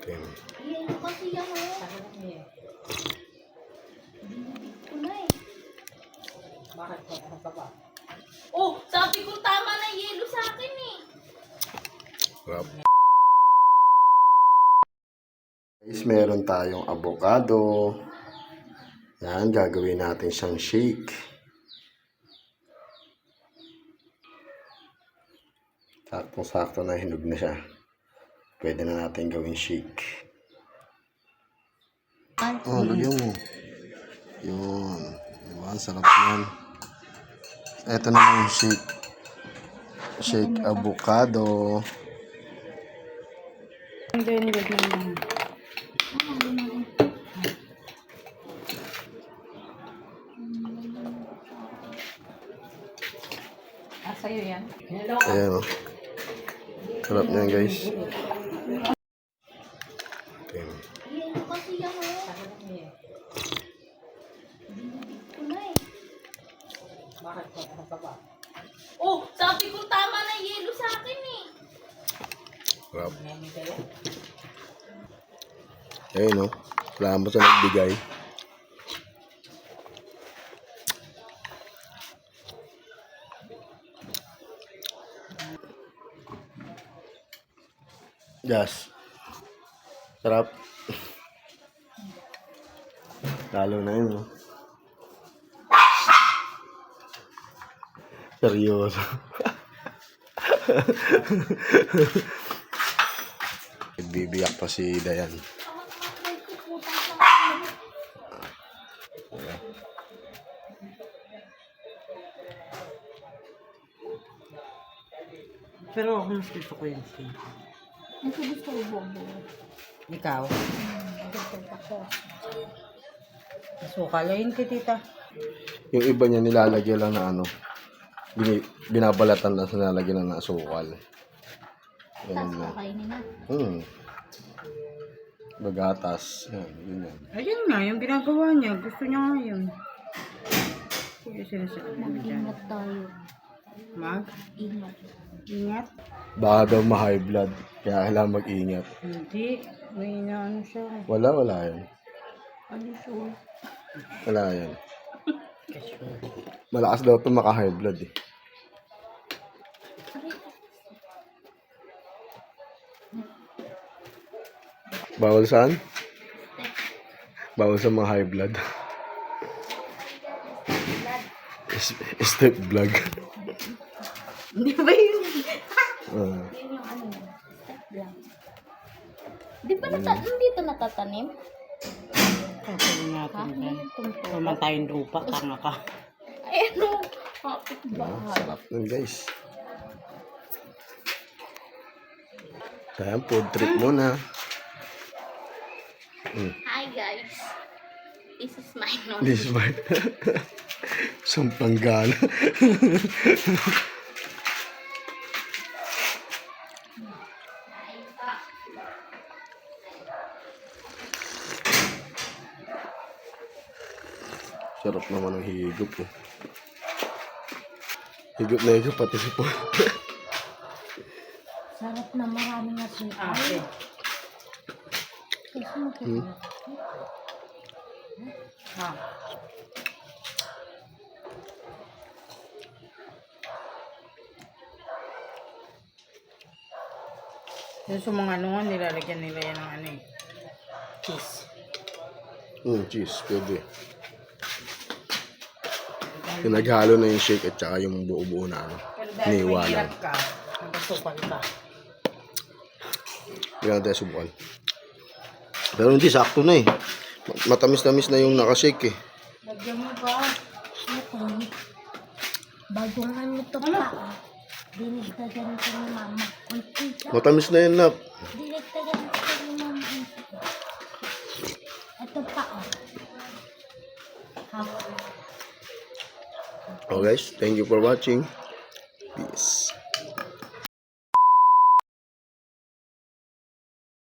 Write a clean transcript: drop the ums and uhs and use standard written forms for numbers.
Okay. Yelo kasi yan o. Kulay. Bakit? Ano ka ba? Oh, sabi ko tama na yelo sa akin eh. Sarap. Guys, meron tayong avocado. Yan, gagawin natin siyang shake. Saktong-sakto na hinog na siya. Pwede na natin gawin shake. Oh, lagyan mo. Yun. Diba? Sarap yan. Ito na yung shake. Shake avocado. Sa'yo yan. Ayan o. Sarap niyan guys. Okay. Yelo kasi yan o. Kulay. Bakit? Ano ka ba? Oh, sabi ko tama na yelo sa akin eh. Sarap. Ngayon kaya? Ayun o. Salamat sa nagbigay. Yes. Sarap. Lalo na yun. Seryoso. Bibiyak pa si Dayan. Pero ako mas gusto ko yung steak. Ang gusto ko bobo. Ikaw? Gusto ako. Asukal yun kay tita. Yung iba niya nilalagyan lang na ano. Binabalatan lang sa nilalagyan lang na asukal. Ganun Tapos lang. kakainin na. Bagatas. Yan, ganyan. Ayun nga, yung ginagawa niya. Gusto niya nga yun. Sige, sinasabi mo dyan. Mag-ingat tayo. Mag-ingat. Ingat. Baka daw ma-high blood. Kaya kailangan mag-ingat. Hindi. May inaano siya. Wala yan. Ano sure? Wala yan. Malakas daw ito maka-high blood eh. Bawal saan? Bawal sa mga high blood. Step vlog. Di ba yun? Ah. Yun yung ano yun. Step lang. Di ba hindi ito natatanim? Sasabihin natin dyan. Naman tayong lupa. Tanga ka. Ay ano? Kapit Ah, bahay. sarap nun guys. Kaya food trip muna. Hi guys. This is my nose. This is my Sampanggana. Sarap naman ang higop eh. Higop na higop pati si Paul. Sarap na marami na suka. Okay. Kasi Ha. Yung sa mga ano nga, nilalagyan nila yan ng ano eh. Cheese. Cheese, pwede. Pinaghalo na yung shake at saka yung buo-buo na ano. Iniiwanan. ka, nagasukal ka. Hindi natin subukan. Pero hindi, sakto na eh. Matamis-tamis na yung nakashake eh. Lagyan mo ba? bagong ano to pa. Dinigdagan ko ni mama. Uy, pizza. Matamis na yun, Nap. Dinigdagan ko ni mama. Ito pa oh. Oh guys, thank you for watching. Peace.